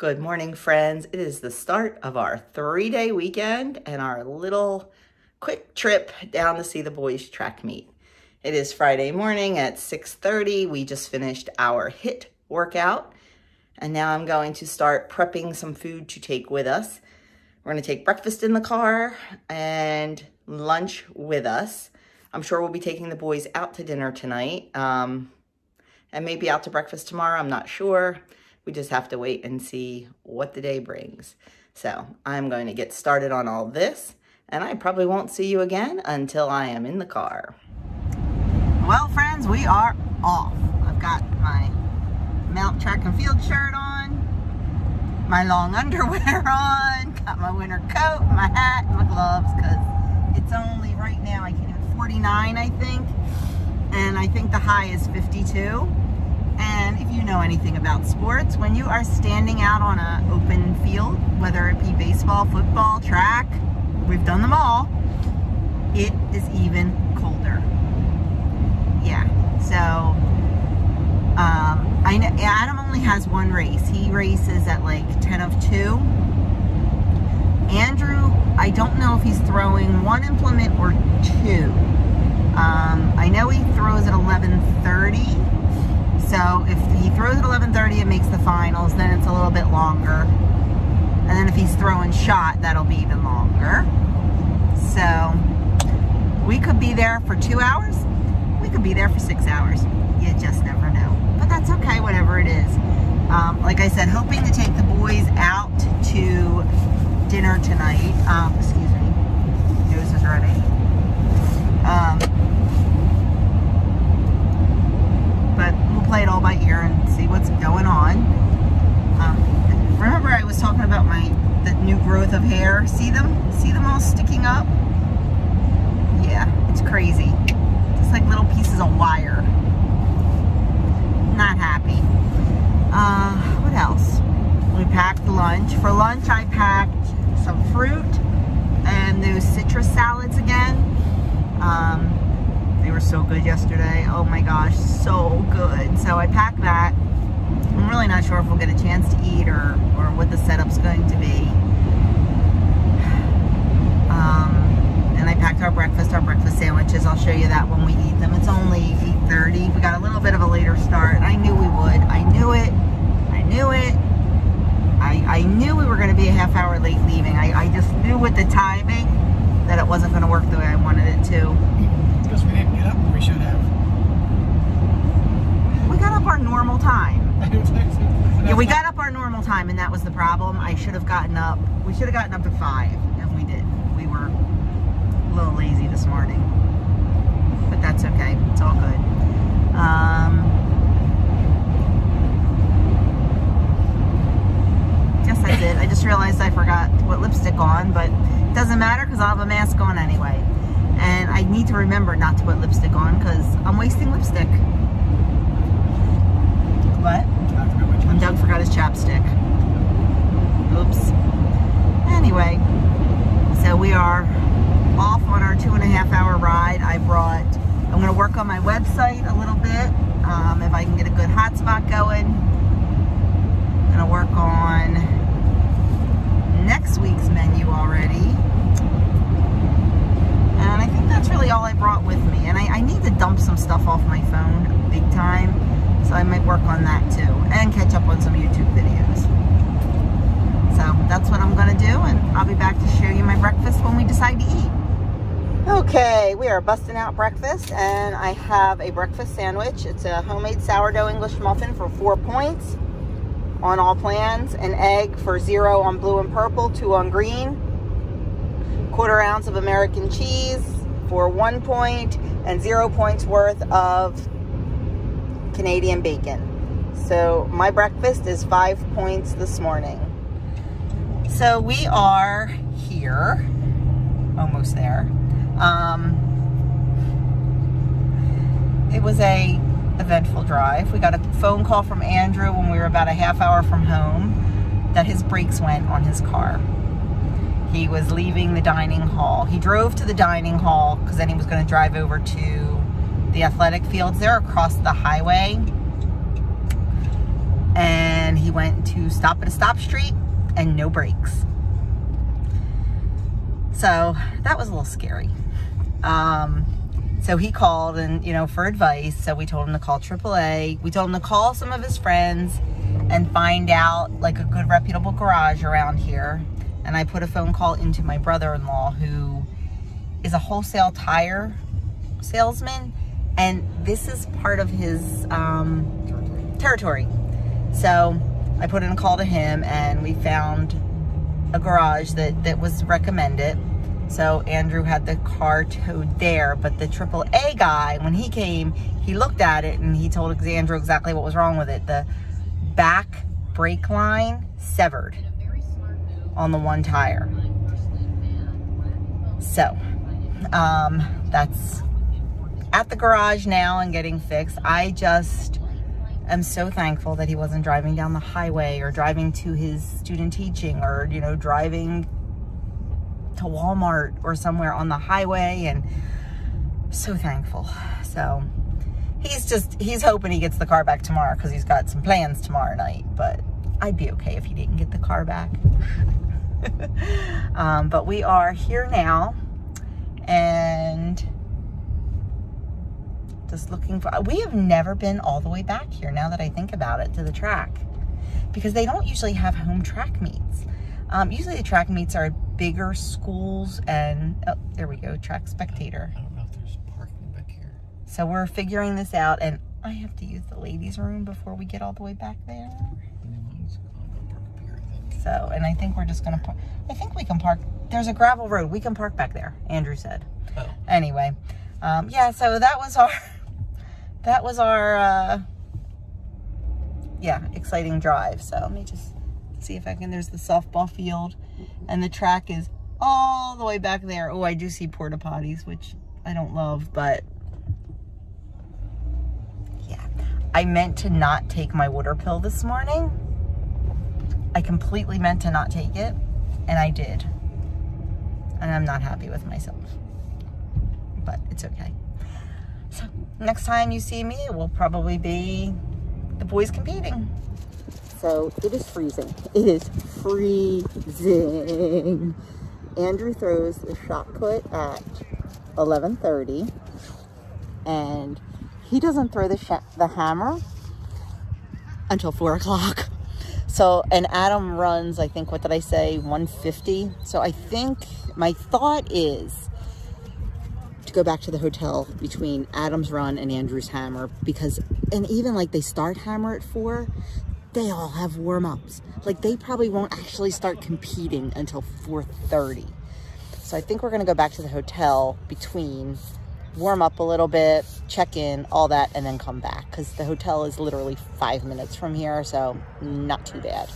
Good morning, friends. It is the start of our 3-day weekend and our little quick trip down to see the boys track meet. It is Friday morning at 6:30. We just finished our HIIT workout, and now I'm going to start prepping some food to take with us. We're going to take breakfast in the car and lunch with us. I'm sure we'll be taking the boys out to dinner tonight, and maybe out to breakfast tomorrow. I'm not sure. We just have to wait and see what the day brings. So I'm going to get started on all this, and I probably won't see you again until I am in the car. Well, friends, we are off. I've got my Mount Track and Field shirt on, my long underwear on, got my winter coat, my hat, and my gloves, because it's only right now, I can't even, 49, I think, and I think the high is 52. And if you know anything about sports, when you are standing out on an open field, whether it be baseball, football, track, we've done them all, it is even colder. Yeah, so I know Adam only has one race. He races at like 10 of 2. Andrew, I don't know if he's throwing one implement or 2. I know he throws at 11:30. So if he throws at 11:30, it makes the finals, then it's a little bit longer. And then if he's throwing shot, that'll be even longer. So we could be there for 2 hours. We could be there for 6 hours. You just never know. But that's okay, whatever it is. Like I said, hoping to take the boys out to dinner tonight. Excuse me. Nose is running. But we'll play it all by ear and see what's going on. Remember I was talking about the new growth of hair? See them? See them all sticking up? Yeah, it's crazy. Just like little pieces of wire. Not happy. What else? We packed lunch. For lunch I packed some fruit and those citrus salads again. They were so good yesterday. Oh my gosh, so good. So I packed that. I'm really not sure if we'll get a chance to eat or what the setup's going to be. And I packed our breakfast sandwiches. I'll show you that when we eat them. It's only 8:30. We got a little bit of a later start. I knew we would. I knew it. I knew it. I knew we were going to be a half hour late leaving. I just knew with the timing that it wasn't going to work the way I wanted it to. Because we didn't get up when we should have. We got up our normal time. Yeah, we got up our normal time, and that was the problem. I should have gotten up. We should have gotten up at 5, and we didn't. We were a little lazy this morning. But that's okay. It's all good. Guess that's it. I just realized I forgot to put lipstick on, but it doesn't matter because I'll have a mask on anyway. And I need to remember not to put lipstick on because I'm wasting lipstick. What? Doug forgot his chapstick. Oops. Anyway, so we are off on our 2.5 hour ride. I'm going to work on my website a little bit. If I can get a good hotspot going. I'm going to work on next week's menu already. And I think that's really all I brought with me. And I need to dump some stuff off my phone big time. So I might work on that too. And catch up on some YouTube videos. So that's what I'm going to do. And I'll be back to show you my breakfast when we decide to eat. Okay, we are busting out breakfast. And I have a breakfast sandwich. It's a homemade sourdough English muffin for 4 points on all plans. An egg for 0 on blue and purple, 2 on green. 1/4 ounce of American cheese for 1 point, and 0 points worth of Canadian bacon. So my breakfast is 5 points this morning. So we are here, almost there. It was a eventful drive. We got a phone call from Andrew when we were about a half hour from home that his brakes went on his car. He was leaving the dining hall. He drove to the dining hall because then he was going to drive over to the athletic fields. They're across the highway. And he went to stop at a stop street and no brakes. So that was a little scary. So he called and, you know, for advice. So we told him to call AAA. We told him to call some of his friends and find out like a good reputable garage around here. And I put a phone call into my brother-in-law, who is a wholesale tire salesman. And this is part of his territory. So I put in a call to him and we found a garage that was recommended. So Andrew had the car towed there, but the AAA guy, when he came, he looked at it and he told Andrew exactly what was wrong with it. The back brake line severed on the one tire. So that's at the garage now and getting fixed. I just am so thankful that he wasn't driving down the highway or driving to his student teaching or, you know, driving to Walmart or somewhere on the highway, and so thankful. So he's hoping he gets the car back tomorrow because he's got some plans tomorrow night, but I'd be okay if he didn't get the car back. But we are here now and just looking for, we have never been all the way back here, now that I think about it, to the track, because they don't usually have home track meets. Usually the track meets are at bigger schools, and oh, there we go, Track Spectator. I don't know if there's parking back here. So we're figuring this out, and I have to use the ladies' room before we get all the way back there. So, and I think we're just gonna park. I think we can park. There's a gravel road. We can park back there, Andrew said. Oh. Anyway, yeah. So that was our yeah, exciting drive. So let me just see if I can. There's the softball field, and the track is all the way back there. Oh, I do see porta potties, which I don't love, but yeah. I meant to not take my water pill this morning. I completely meant to not take it, and I did. And I'm not happy with myself, but it's okay. So next time you see me, it will probably be the boys competing. So it is freezing. It is freezing. Andrew throws the shot put at 11:30, and he doesn't throw the hammer until 4 o'clock. So, and Adam runs, I think, what did I say, 150? So I think my thought is to go back to the hotel between Adam's run and Andrew's hammer, because, and even like they start hammer at 4, they all have warm-ups. Like they probably won't actually start competing until 4:30. So I think we're gonna go back to the hotel between, warm up a little bit, check in, all that, and then come back, because the hotel is literally 5 minutes from here, so not too bad.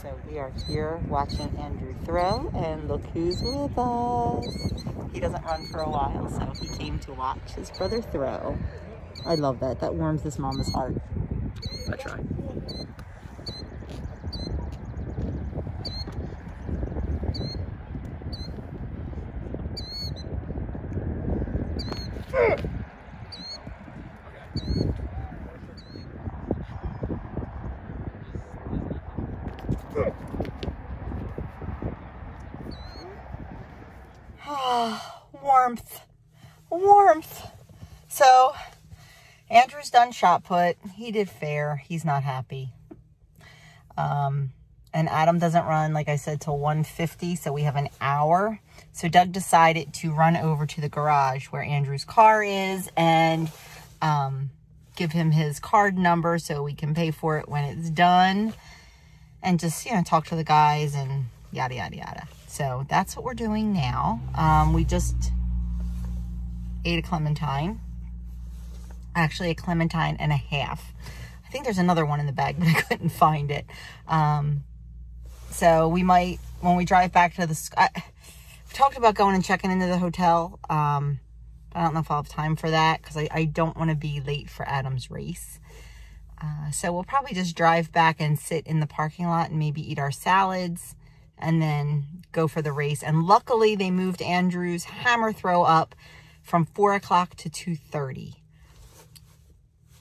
So we are here watching Andrew throw, and look who's with us. He doesn't run for a while, so he came to watch his brother throw. I love that. That warms his mama's heart. I try. Warmth. So Andrew's done shot put. He did fair. He's not happy. And Adam doesn't run, like I said, till 1:50, so we have an hour. So Doug decided to run over to the garage where Andrew's car is and give him his card number so we can pay for it when it's done, and just, you know, talk to the guys and yada, yada, yada. So that's what we're doing now. We just ate a clementine. Actually, a clementine and a half. I think there's another one in the bag, but I couldn't find it. So we might, when we drive back to the, we talked about going and checking into the hotel. I don't know if I'll have time for that, because I don't want to be late for Adam's race. So we'll probably just drive back and sit in the parking lot and maybe eat our salads and then go for the race. And luckily they moved Andrew's hammer throw up from 4 o'clock to 2:30.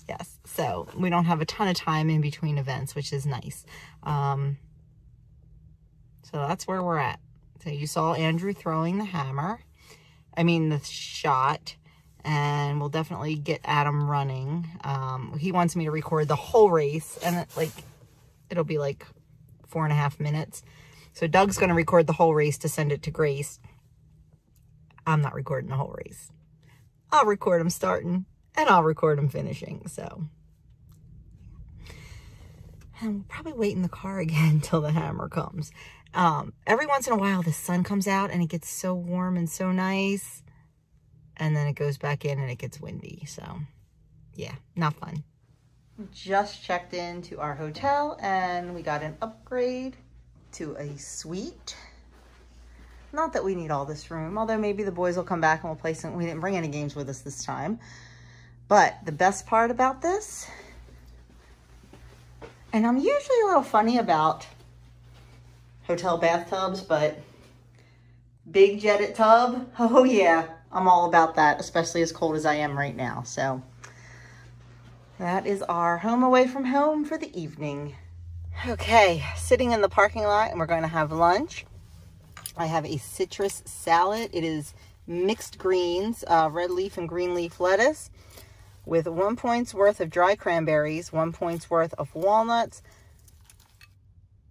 Yes. So we don't have a ton of time in between events, which is nice. So that's where we're at. So you saw Andrew throwing the the shot, and we'll definitely get Adam running. He wants me to record the whole race, and it'll be like 4.5 minutes. So Doug's going to record the whole race to send it to Grace. I'm not recording the whole race. I'll record him starting, and I'll record him finishing. So, and we'll probably wait in the car again until the hammer comes. Every once in a while, the sun comes out and it gets so warm and so nice. And then it goes back in and it gets windy. So, yeah, not fun. Just checked into our hotel and we got an upgrade to a suite. Not that we need all this room, although maybe the boys will come back and we'll play some. We didn't bring any games with us this time. But the best part about this, and I'm usually a little funny about hotel bathtubs, but big jetted tub, oh yeah, I'm all about that, especially as cold as I am right now. So that is our home away from home for the evening. Okay, sitting in the parking lot and we're going to have lunch. I have a citrus salad. It is mixed greens, red leaf and green leaf lettuce with 1 point's worth of dry cranberries, 1 point's worth of walnuts,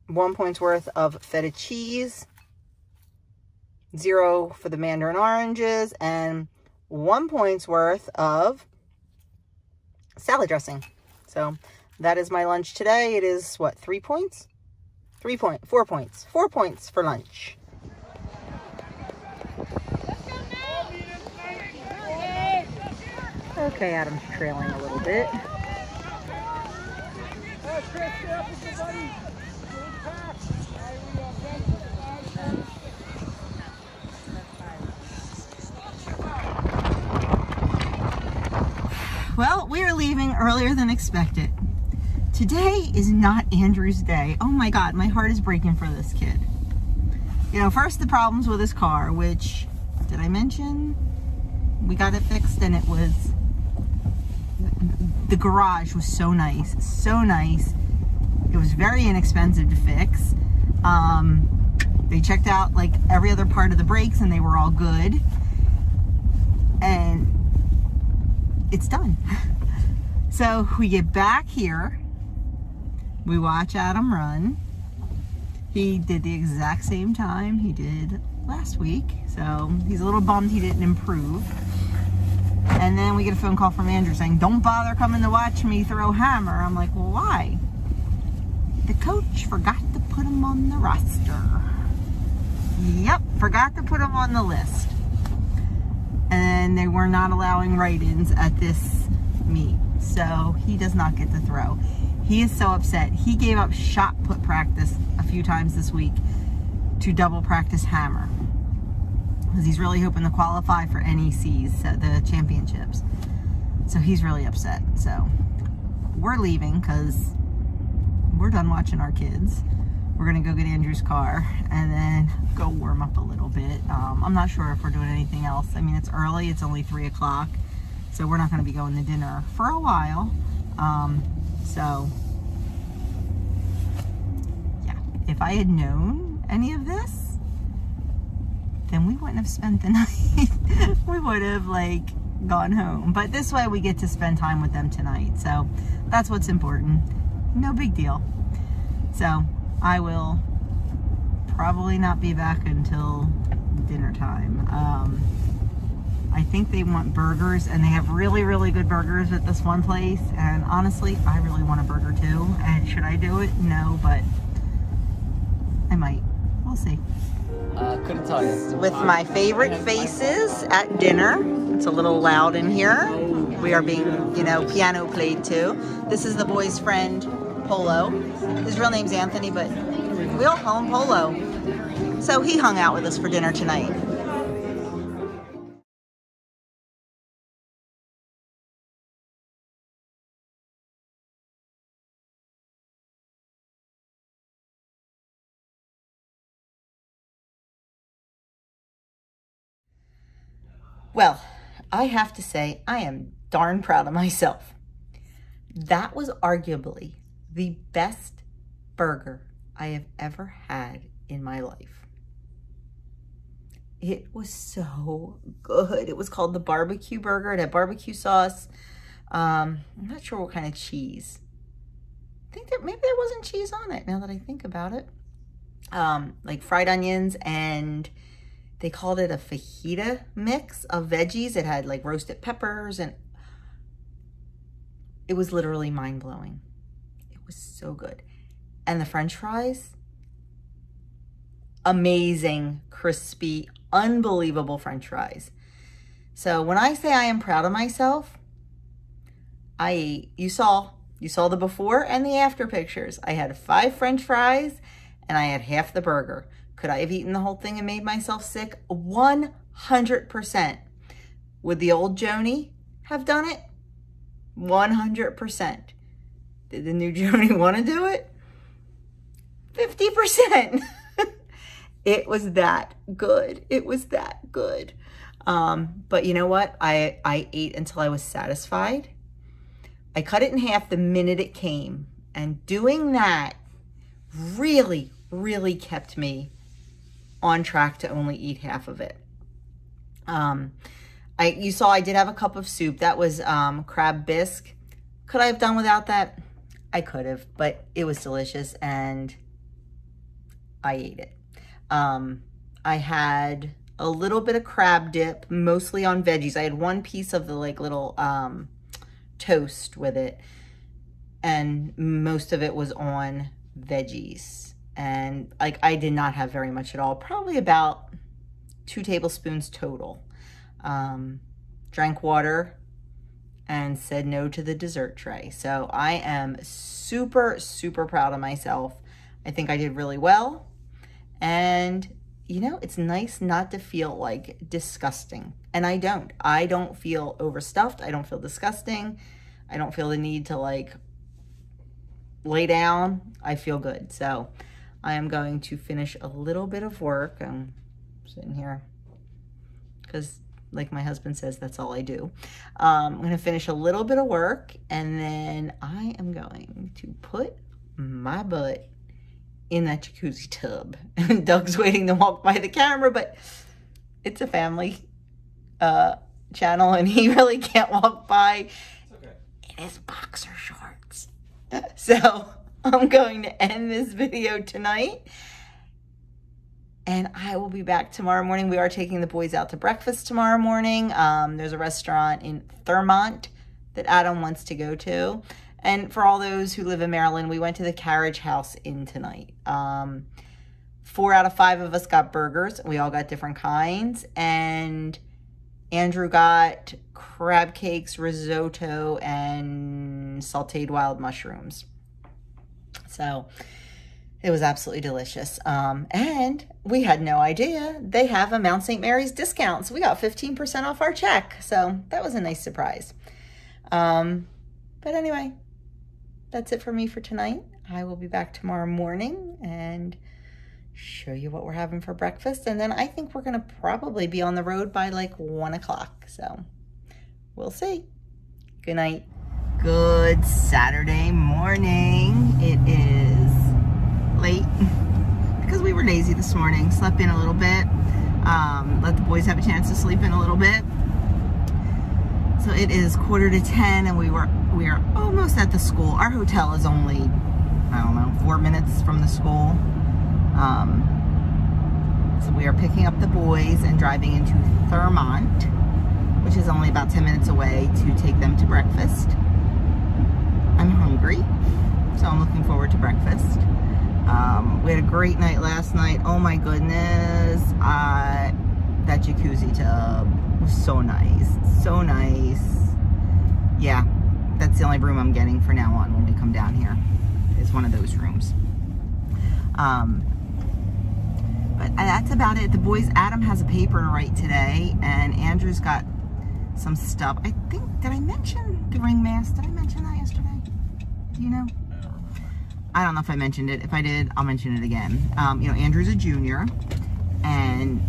1 point's worth of feta cheese, 0 for the mandarin oranges, and 1 point's worth of salad dressing. So that is my lunch today. It is what, 3 points? 4 points. 4 points for lunch. Okay, Adam's trailing a little bit. Well, we are leaving earlier than expected. Today is not Andrew's day. Oh my God, my heart is breaking for this kid. You know, first the problems with his car, which, did I mention? We got it fixed and it was, the garage was so nice, so nice. It was very inexpensive to fix. They checked out like every other part of the brakes and they were all good. And it's done. So we get back here, we watch Adam run. He did the exact same time he did last week. So he's a little bummed he didn't improve. And then we get a phone call from Andrew saying, don't bother coming to watch me throw hammer. I'm like, well, why? The coach forgot to put him on the roster. Yep, forgot to put him on the list. And they were not allowing write-ins at this meet. So he does not get to throw. He is so upset. He gave up shot put practice a few times this week to double practice hammer. Because he's really hoping to qualify for NECs, the championships. So he's really upset. So we're leaving because we're done watching our kids. We're gonna go get Andrew's car and then go warm up a little bit. I'm not sure if we're doing anything else. I mean, it's early, it's only 3 o'clock. So we're not gonna be going to dinner for a while. So yeah, if I had known any of this, then we wouldn't have spent the night. We would have like gone home. But this way we get to spend time with them tonight. So that's what's important. No big deal. So I will probably not be back until dinner time. I think they want burgers and they have really, really good burgers at this one place. And honestly, I really want a burger too. And should I do it? No, but I might. We'll see. Couldn't tell you. With my favorite faces at dinner. It's a little loud in here. We are being, you know, piano played to. This is the boy's friend, Polo. His real name's Anthony, but we all call him Polo. So he hung out with us for dinner tonight. Well, I have to say, I am darn proud of myself. That was arguably the best burger I have ever had in my life. It was so good. It was called the barbecue burger. It had barbecue sauce. I'm not sure what kind of cheese. I think that maybe there wasn't cheese on it now that I think about it. Like fried onions, and they called it a fajita mix of veggies. It had like roasted peppers, and it was literally mind-blowing. It was so good. And the French fries, amazing, crispy, unbelievable French fries. So when I say I am proud of myself, you saw the before and the after pictures. I had 5 French fries and I had half the burger. Could I have eaten the whole thing and made myself sick? 100%. Would the old Joni have done it? 100%. Did the new Joni want to do it? 50%. It was that good. It was that good. But you know what? I ate until I was satisfied. I cut it in half the minute it came. And doing that really, really kept me on track to only eat half of it. You saw I did have a cup of soup. That was crab bisque. Could I have done without that? I could have, but it was delicious and I ate it. I had a little bit of crab dip, mostly on veggies. I had one piece of the like little toast with it, and most of it was on veggies. And like I did not have very much at all, probably about 2 tablespoons total. Drank water and said no to the dessert tray. So I am super, super proud of myself. I think I did really well. And you know, it's nice not to feel like disgusting. And I don't feel overstuffed. I don't feel disgusting. I don't feel the need to like lay down. I feel good. So I am going to finish a little bit of work. I'm sitting here because like my husband says, that's all I do. I'm going to finish a little bit of work and then I am going to put my butt in that jacuzzi tub. And Doug's waiting to walk by the camera, but it's a family channel and he really can't walk by in his boxer shorts. So I'm going to end this video tonight and I will be back tomorrow morning. We are taking the boys out to breakfast tomorrow morning. There's a restaurant in Thurmont that Adam wants to go to. And for all those who live in Maryland, we went to the Carriage House Inn tonight. 4 out of 5 of us got burgers. We all got different kinds. And Andrew got crab cakes, risotto, and sauteed wild mushrooms. So it was absolutely delicious. And we had no idea they have a Mount St. Mary's discount. So we got 15% off our check. So that was a nice surprise. But anyway, that's it for me for tonight. I will be back tomorrow morning and show you what we're having for breakfast. And then I think we're going to probably be on the road by like 1 o'clock. So we'll see. Good night. Good Saturday morning. It is late because we were lazy this morning. Slept in a little bit. Let the boys have a chance to sleep in a little bit. So it is 9:45 and we are almost at the school. Our hotel is only, I don't know, 4 minutes from the school. So we are picking up the boys and driving into Thurmont, which is only about 10 minutes away, to take them to breakfast. I'm hungry, so I'm looking forward to breakfast. We had a great night last night. Oh my goodness. That jacuzzi tub was so nice. So nice. Yeah, that's the only room I'm getting for now on when we come down here, is one of those rooms. But that's about it. The boys, Adam has a paper to write today, and Andrew's got some stuff. I think, did I mention the ring mask? Did I mention that yesterday? Do you know? I don't know if I mentioned it. If I did, I'll mention it again. You know, Andrew's a junior, and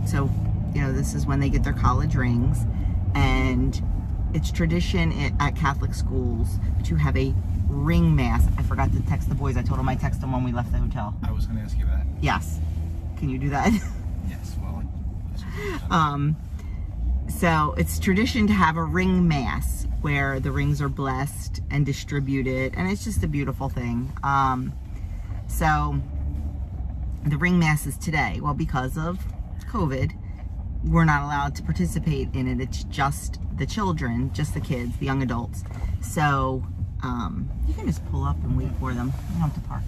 so, you know, this is when they get their college rings, and it's tradition at Catholic schools to have a ring mass. I forgot to text the boys. I told them I'd text them when we left the hotel. I was going to ask you that. Yes. Can you do that? Yes, well. So it's tradition to have a ring mass where the rings are blessed and distributed, and it's just a beautiful thing. So the ring mass is today. Well, because of COVID, we're not allowed to participate in it. It's just the children, just the kids, the young adults. So you can just pull up and wait for them. You don't have to park.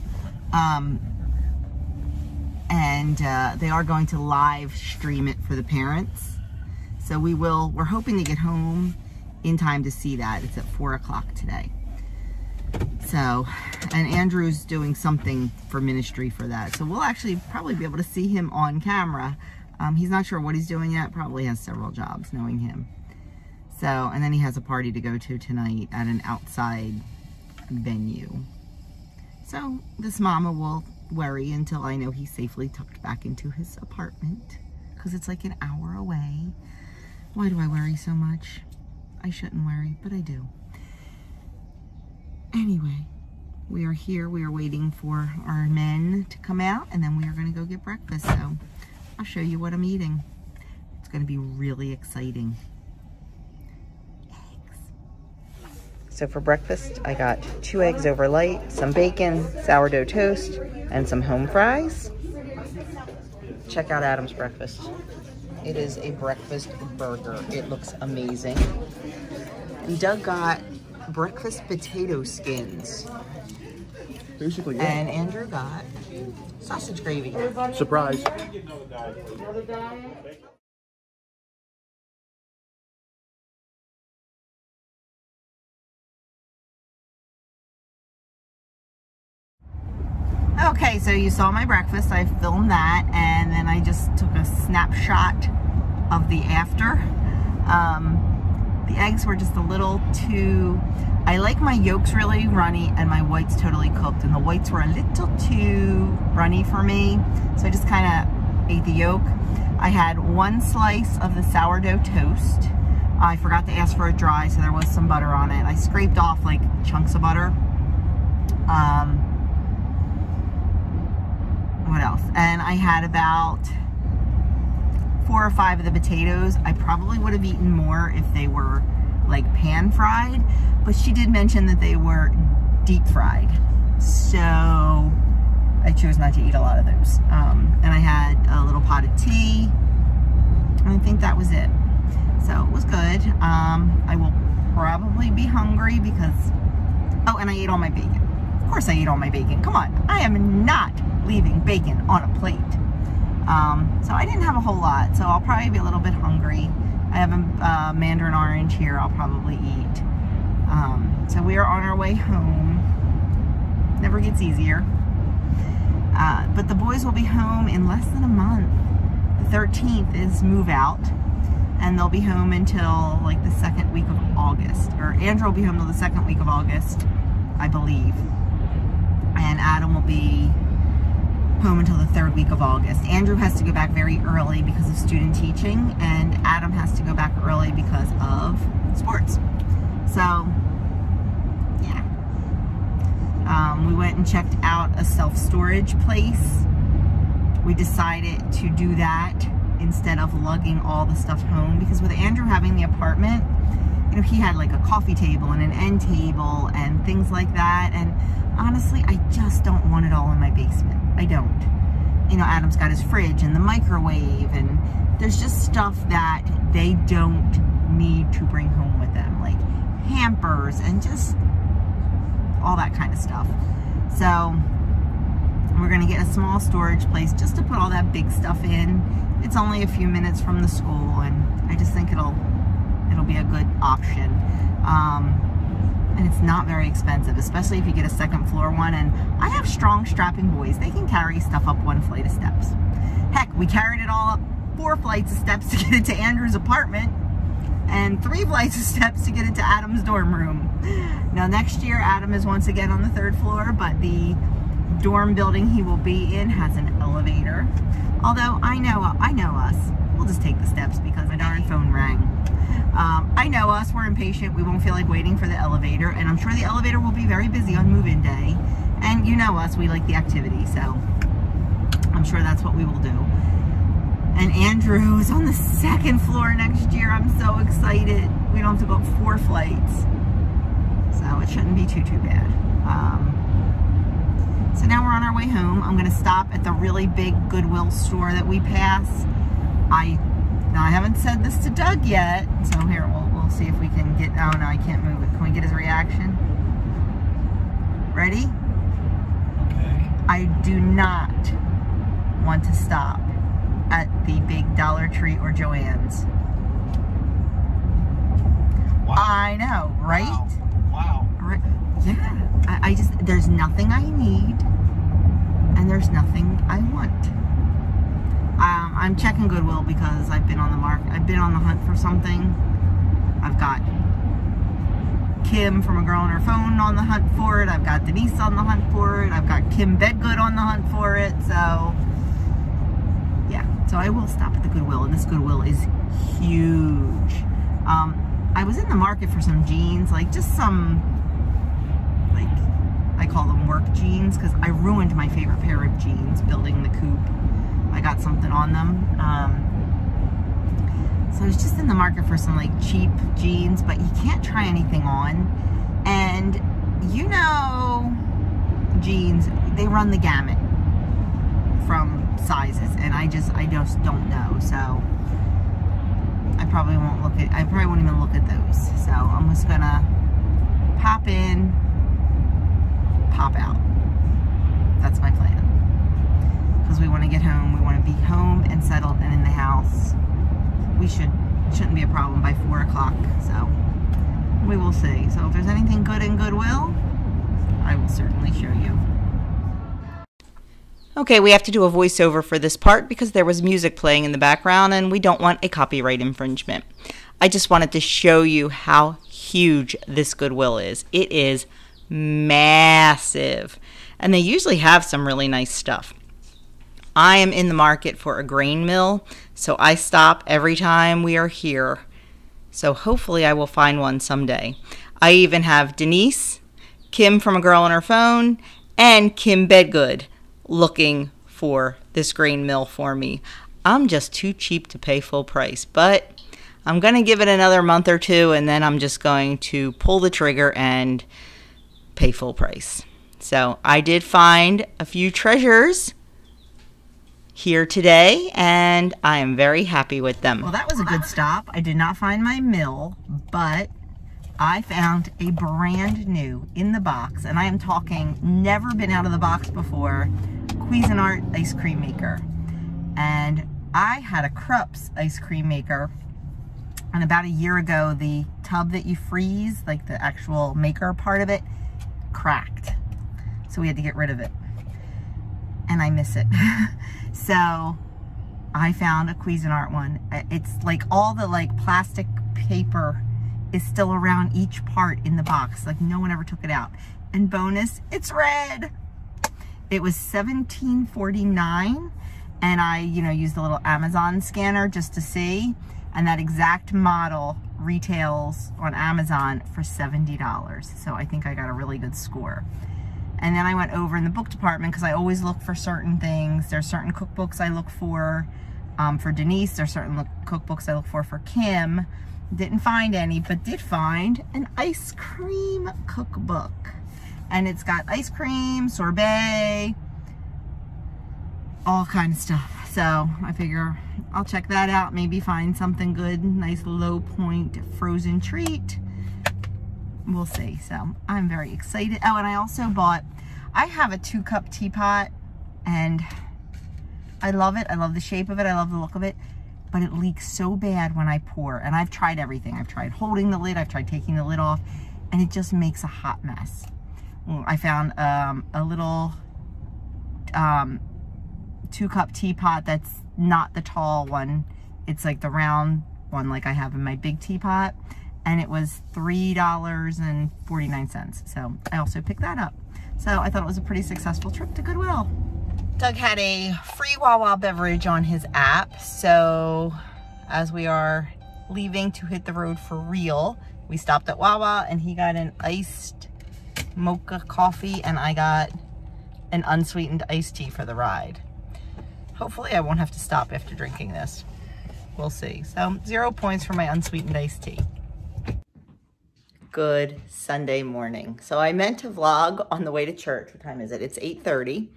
And they are going to live stream it for the parents. So we're hoping to get home in time to see that. It's at 4 o'clock today. So, and Andrew's doing something for ministry for that. So we'll actually probably be able to see him on camera. He's not sure what he's doing yet. Probably has several jobs, knowing him. So, and then he has a party to go to tonight at an outside venue. So this mama will worry until I know he's safely tucked back into his apartment, because it's like an hour away. Why do I worry so much? I shouldn't worry, but I do. Anyway, we are here. We are waiting for our men to come out, and then we are going to go get breakfast. So I'll show you what I'm eating. It's going to be really exciting. Eggs. So for breakfast, I got 2 eggs over light, some bacon, sourdough toast, and some home fries. Check out Adam's breakfast. It is a breakfast burger. It looks amazing. And Doug got breakfast potato skins. Basically, yeah. And Andrew got sausage gravy. Surprise. Okay, so you saw my breakfast. I filmed that, and then I just took a snapshot of the after. The eggs were just a little too, I like my yolks really runny and my whites totally cooked, and the whites were a little too runny for me, so I just kind of ate the yolk. I had 1 slice of the sourdough toast. I forgot to ask for it dry, so there was some butter on it. I scraped off like chunks of butter. What else? And I had about 4 or 5 of the potatoes. I probably would have eaten more if they were like pan fried, but she did mention that they were deep fried, so I chose not to eat a lot of those. And I had a little pot of tea, and I think that was it. So it was good. I will probably be hungry because, oh, and I ate all my bacon. Of course I ate all my bacon. Come on, I am not leaving bacon on a plate. So I didn't have a whole lot, so I'll probably be a little bit hungry. I have a mandarin orange here I'll probably eat. So we are on our way home. Never gets easier. But the boys will be home in less than a month. The 13th is move out, and they'll be home until like the 2nd week of August. Or Andrew will be home till the 2nd week of August, I believe. And Adam will be home until the 3rd week of August. Andrew has to go back very early because of student teaching, and Adam has to go back early because of sports. So, yeah. We went and checked out a self-storage place. We decided to do that instead of lugging all the stuff home, because with Andrew having the apartment, you know, he had like a coffee table and an end table and things like that, and honestly, I just don't want it all in my basement. I don't. You know, Adam's got his fridge and the microwave, and there's just stuff that they don't need to bring home with them, like hampers and just all that kind of stuff. So we're gonna get a small storage place just to put all that big stuff in. It's only a few minutes from the school, and I just think it'll be a good option. And it's not very expensive, especially if you get a 2nd floor one. And I have strong, strapping boys. They can carry stuff up 1 flight of steps. Heck, we carried it all up 4 flights of steps to get it to Andrew's apartment, and 3 flights of steps to get it to Adam's dorm room. Now next year, Adam is once again on the 3rd floor, but the dorm building he will be in has an elevator. Although I know us. We'll just take the steps because my darn phone rang. I know us, we're impatient. We won't feel like waiting for the elevator, and I'm sure the elevator will be very busy on move-in day. And you know us, we like the activity, so I'm sure that's what we will do. And Andrew is on the 2nd floor next year. I'm so excited. We don't have to go up 4 flights. So it shouldn't be too bad. So now we're on our way home. I'm gonna stop at the really big Goodwill store that we pass. Now I haven't said this to Doug yet, so here, we'll see if we can get, oh no, I can't move it. Can we get his reaction? Ready? Okay. I do not want to stop at the big Dollar Tree or Joann's. Wow. I know, right? Wow. Right. Yeah, I just, there's nothing I need, and there's nothing I want. I'm checking Goodwill because I've been on the hunt for something. I've got Kim from A Girl on Her Phone on the hunt for it. I've got Denise on the hunt for it. I've got Kim Bedgood on the hunt for it. So, yeah. So I will stop at the Goodwill, and this Goodwill is huge. I was in the market for some jeans, like just some, like, I call them work jeans, because I ruined my favorite pair of jeans building the coupe. I got something on them. So I was just in the market for some like cheap jeans, but you can't try anything on. And you know, jeans, they run the gamut from sizes, and I just don't know. So I probably won't even look at those. So I'm just gonna pop in, pop out. That's my plan. Because we want to get home, we want to be home and settled and in the house. Shouldn't be a problem by 4 o'clock, so we will see. So if there's anything good in Goodwill, I will certainly show you. Okay, we have to do a voiceover for this part because there was music playing in the background and we don't want a copyright infringement. I just wanted to show you how huge this Goodwill is. It is massive, and they usually have some really nice stuff. I am in the market for a grain mill, so I stop every time we are here. So hopefully I will find one someday. I even have Denise, Kim from A Girl on Her Phone, and Kim Bedgood looking for this grain mill for me. I'm just too cheap to pay full price, but I'm going to give it another month or two, and then I'm just going to pull the trigger and pay full price. So I did find a few treasures here today, and I am very happy with them. Well, that was a good stop. I did not find my mill, but I found a brand new in the box, and I am talking never been out of the box before, Cuisinart ice cream maker. And I had a Krups ice cream maker, and about a year ago the tub that you freeze, like the actual maker part of it, cracked, so we had to get rid of it, and I miss it. So I found a Cuisinart one. It's like all the like plastic paper is still around each part in the box, like no one ever took it out. And bonus, it's red. It was $17.49, and I used the little Amazon scanner just to see, and that exact model retails on Amazon for $70. So I think I got a really good score. And then I went over in the book department because I always look for certain things. There's certain cookbooks I look for Denise. There's certain cookbooks I look for Kim. Didn't find any, but did find an ice cream cookbook. And it's got ice cream, sorbet, all kind of stuff. So I figure I'll check that out, maybe find something good, nice low point frozen treat. We'll see. So I'm very excited. Oh, and I also bought, I have a 2-cup teapot, and I love it. I love the shape of it. I love the look of it, but it leaks so bad when I pour. And I've tried everything. I've tried holding the lid. I've tried taking the lid off, and it just makes a hot mess. I found a little 2-cup teapot that's not the tall one. It's like the round one like I have in my big teapot. And it was $3.49. So I also picked that up. So I thought it was a pretty successful trip to Goodwill. Doug had a free Wawa beverage on his app. So as we are leaving to hit the road for real. We stopped at Wawa and he got an iced mocha coffee and I got an unsweetened iced tea for the ride. Hopefully I won't have to stop after drinking this. We'll see. So 0 points for my unsweetened iced tea. Good Sunday morning. So I meant to vlog on the way to church. What time is it? It's 8:30.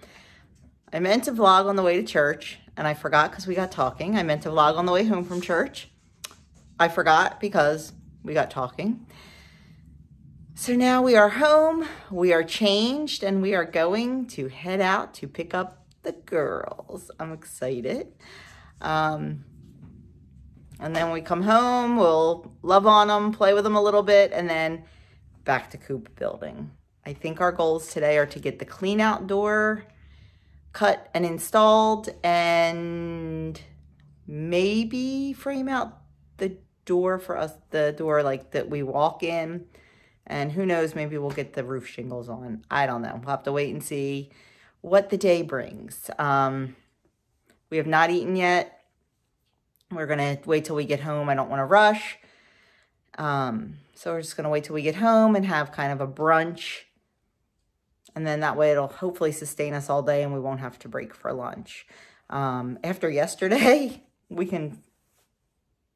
I meant to vlog on the way to church and I forgot because we got talking. I meant to vlog on the way home from church. I forgot because we got talking. So now we are home, we are changed, and we are going to head out to pick up the girls. I'm excited. And then when we come home, we'll love on them, play with them a little bit, and then back to Coop building. I think our goals today are to get the clean out door cut and installed and maybe frame out the door for us, the door like that we walk in. And who knows, maybe we'll get the roof shingles on. I don't know. We'll have to wait and see what the day brings. We have not eaten yet. We're going to wait till we get home. I don't want to rush. So we're just going to wait till we get home and have kind of a brunch. And then that way it'll hopefully sustain us all day and we won't have to break for lunch. After yesterday, we can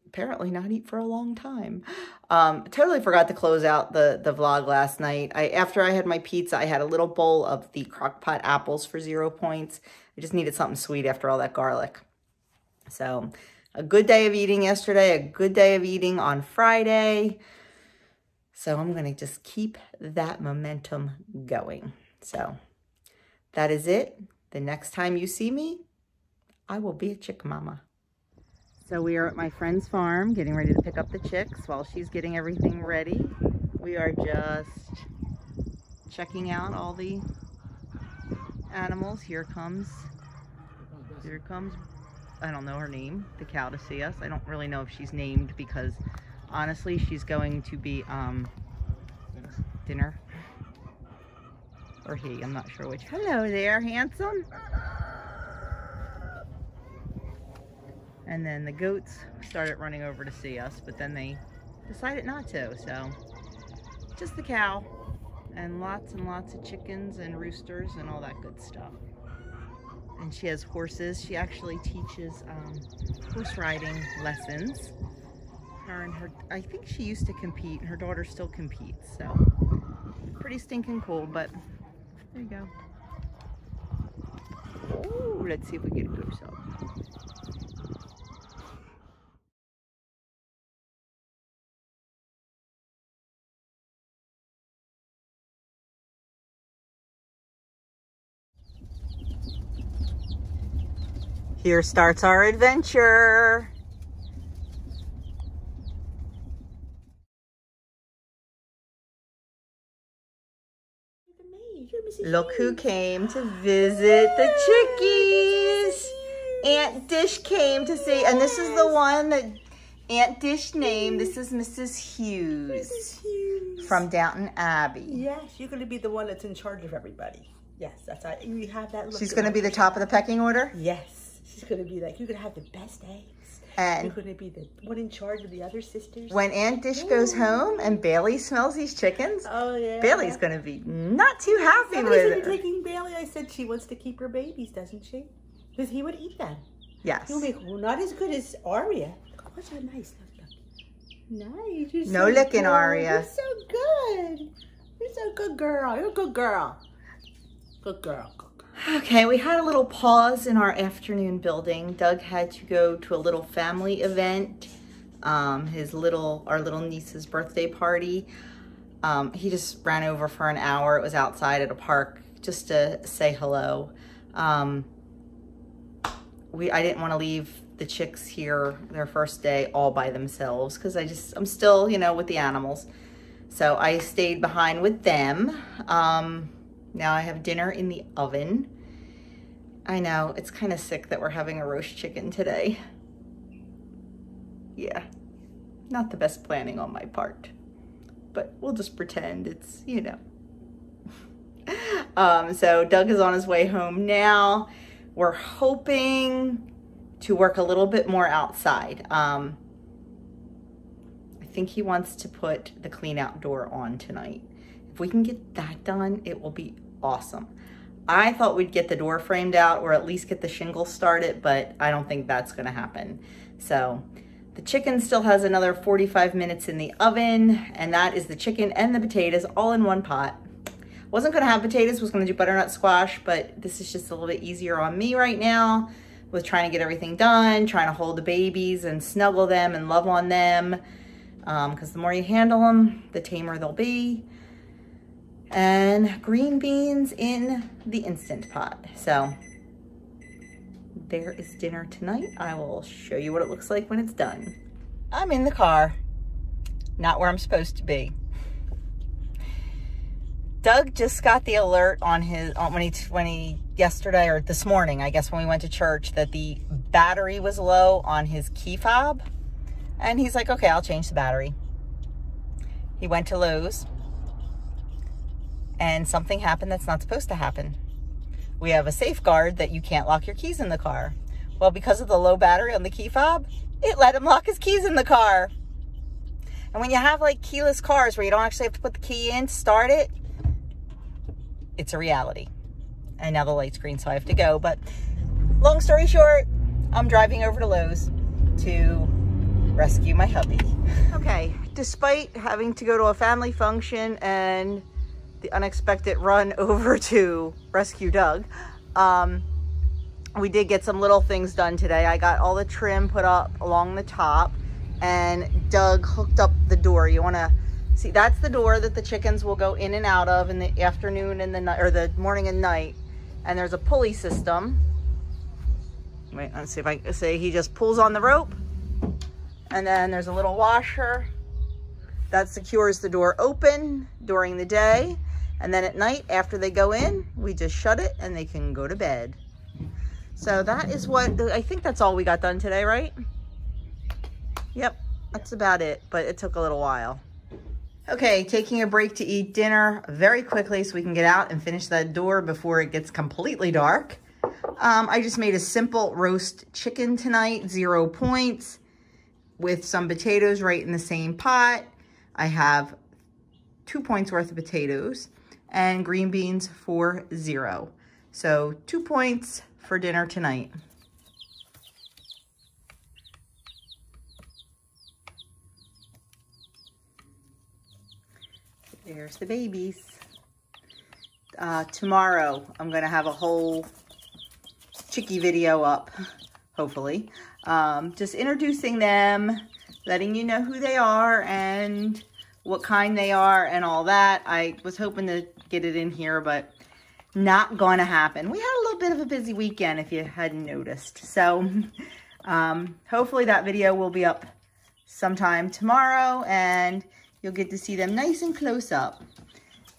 apparently not eat for a long time. Totally forgot to close out the vlog last night. After I had my pizza, I had a little bowl of the crock-pot apples for 0 points. I just needed something sweet after all that garlic. So a good day of eating yesterday, a good day of eating on Friday. So I'm going to just keep that momentum going. So that is it. The next time you see me, I will be a chick mama. So we are at my friend's farm getting ready to pick up the chicks while she's getting everything ready. We are just checking out all the animals. Here comes, I don't know her name, the cow to see us. I don't really know if she's named because honestly she's going to be dinner. Or he, I'm not sure which. Hello there, handsome. And then the goats started running over to see us, but then they decided not to. So just the cow and lots of chickens and roosters and all that good stuff. And she has horses. She actually teaches horse riding lessons. Her and her, I think she used to compete, and her daughter still competes. So pretty stinking cool, but there you go. Ooh, let's see if we get a close up. Here starts our adventure. Look who came to visit the chickies. Aunt Dish came to see, and this is the one that Aunt Dish named. This is Mrs. Hughes. Mrs. Hughes. From Downton Abbey. Yes, you're going to be the one that's in charge of everybody. Yes, that's how you have that look. She's going to be the top of the pecking order? Yes, she's going to be like, you're going to have the best eggs. And you're going to be the one in charge of the other sisters. When Aunt Dish goes home and Bailey smells these chickens, Bailey's going to be not too happy with it. Taking Bailey, I said she wants to keep her babies, doesn't she? Because he would eat them. Yes. He'll make, well, not as good as Aria. Oh, so nice. Nice. You're no so licking, good. Aria. You're so good. You're so good, girl. You're a good girl. Good girl. Okay, we had a little pause in our afternoon building. Doug had to go to a little family event, our little niece's birthday party. He just ran over for an hour. It was outside at a park just to say hello. I didn't want to leave the chicks here their first day all by themselves because I'm still, with the animals. So I stayed behind with them. Now I have dinner in the oven. I know, it's kind of sick that we're having a roast chicken today. Yeah, not the best planning on my part, but we'll just pretend it's, So Doug is on his way home now. We're hoping to work a little bit more outside. think he wants to put the clean out door on tonight. If we can get that done, it will be awesome. I thought we'd get the door framed out or at least get the shingles started, but I don't think that's gonna happen. So the chicken still has another 45 minutes in the oven, and that is the chicken and the potatoes all in one pot. Wasn't gonna have potatoes, was gonna do butternut squash, but this is just a little bit easier on me right now with trying to get everything done, trying to hold the babies and snuggle them and love on them. Because the more you handle them, the tamer they'll be. And green beans in the Instant Pot. So there is dinner tonight. I will show you what it looks like when it's done. I'm in the car, not where I'm supposed to be. Doug just got the alert on his, when he yesterday or this morning, I guess when we went to church, that the battery was low on his key fob. And he's like, okay, I'll change the battery. He went to Lowe's and something happened that's not supposed to happen. We have a safeguard that you can't lock your keys in the car. Well, because of the low battery on the key fob, it let him lock his keys in the car. And when you have like keyless cars where you don't actually have to put the key in to start it, it's a reality. And now the light's green, so I have to go. But long story short, I'm driving over to Lowe's to rescue my hubby. Okay, despite having to go to a family function and the unexpected run over to rescue Doug, we did get some little things done today. I got all the trim put up along the top, and Doug hooked up the door. You want to see, that's the door that the chickens will go in and out of in the afternoon and the night, or the morning and night. And there's a pulley system. Wait, let's see if I can say, he just pulls on the rope, and then there's a little washer that secures the door open during the day. And then at night, after they go in, we just shut it and they can go to bed. So that is what, I think that's all we got done today, right? Yep, that's about it, but it took a little while. Okay, taking a break to eat dinner very quickly so we can get out and finish that door before it gets completely dark. I just made a simple roast chicken tonight, 0 points, with some potatoes right in the same pot. I have 2 points worth of potatoes and green beans for 0. So 2 points for dinner tonight. There's the babies. Tomorrow, I'm going to have a whole chickie video up, hopefully. Just introducing them, letting you know who they are and what kind they are and all that. I was hoping to get it in here, but not going to happen. We had a little bit of a busy weekend, if you hadn't noticed. So hopefully that video will be up sometime tomorrow, and you'll get to see them nice and close up.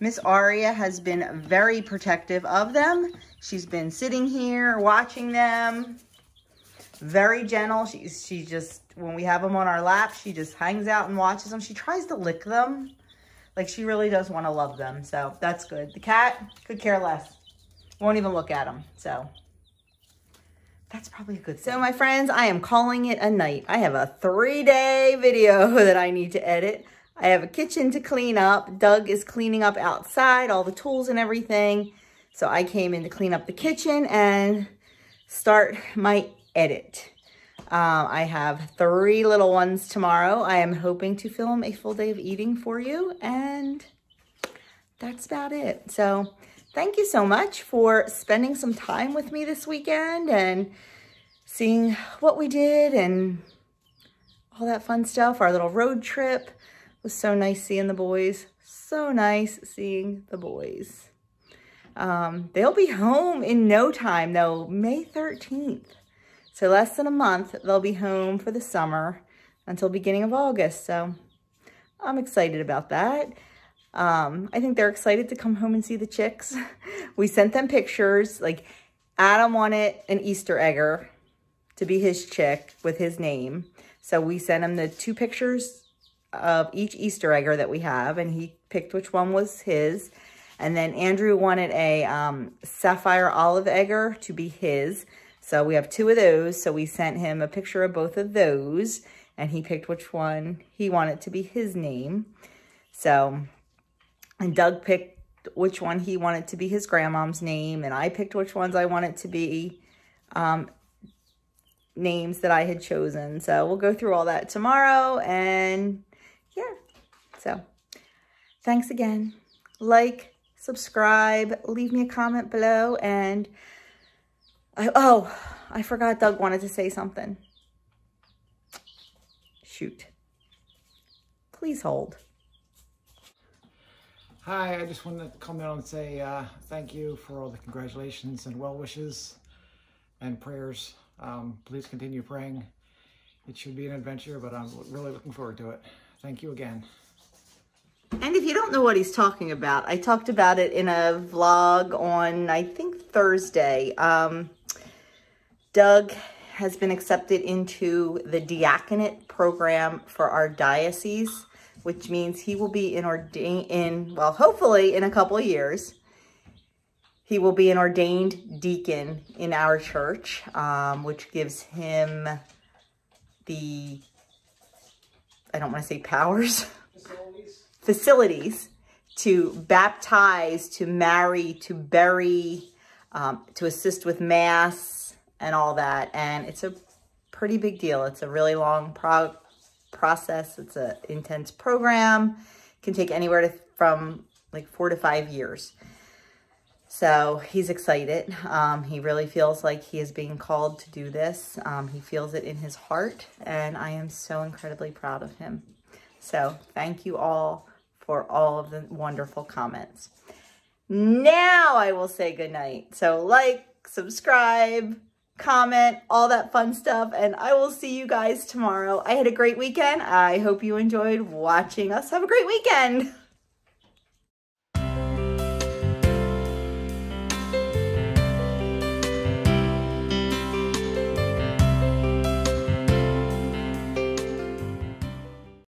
Miss Aria has been very protective of them. She's been sitting here watching them. Very gentle. She just, when we have them on our lap, she just hangs out and watches them. She tries to lick them. Like, she really does want to love them. So that's good. The cat could care less. Won't even look at them. So that's probably a good thing. So my friends, I am calling it a night. I have a 3-day video that I need to edit. I have a kitchen to clean up. Doug is cleaning up outside, all the tools and everything. So I came in to clean up the kitchen and start my edit. I have 3 little ones tomorrow. I am hoping to film a full day of eating for you, and that's about it. So thank you so much for spending some time with me this weekend and seeing what we did and all that fun stuff. Our little road trip was so nice seeing the boys. So nice seeing the boys. They'll be home in no time though, May 13th. So less than a month, they'll be home for the summer until beginning of August. So I'm excited about that. I think they're excited to come home and see the chicks. We sent them pictures. Like, Adam wanted an Easter egger to be his chick with his name. So we sent him the 2 pictures of each Easter egger that we have, and he picked which one was his. And then Andrew wanted a sapphire olive egger to be his. So we have 2 of those. So we sent him a picture of both of those. and he picked which one he wanted to be his name. So, and Doug picked which one he wanted to be his grandmom's name, and I picked which ones I wanted to be names that I had chosen. So we'll go through all that tomorrow, and yeah. So thanks again. Like, subscribe, leave me a comment below, and I forgot Doug wanted to say something. Shoot. Please hold. Hi, I just wanted to come down and say thank you for all the congratulations and well wishes and prayers. Please continue praying. It should be an adventure, but I'm really looking forward to it. Thank you again. And if you don't know what he's talking about, I talked about it in a vlog on, I think, Thursday. Doug has been accepted into the diaconate program for our diocese, which means he will be well, hopefully in a couple of years, he will be an ordained deacon in our church, which gives him the, I don't want to say powers, facilities to baptize, to marry, to bury, to assist with mass and all that. And it's a pretty big deal. It's a really long process. It's an intense program. It can take anywhere from like 4 to 5 years. So he's excited. He really feels like he is being called to do this. He feels it in his heart, and I am so incredibly proud of him. So thank you all for all of the wonderful comments. Now I will say goodnight. So like, subscribe, comment, all that fun stuff, and I will see you guys tomorrow. I had a great weekend. I hope you enjoyed watching us. Have a great weekend.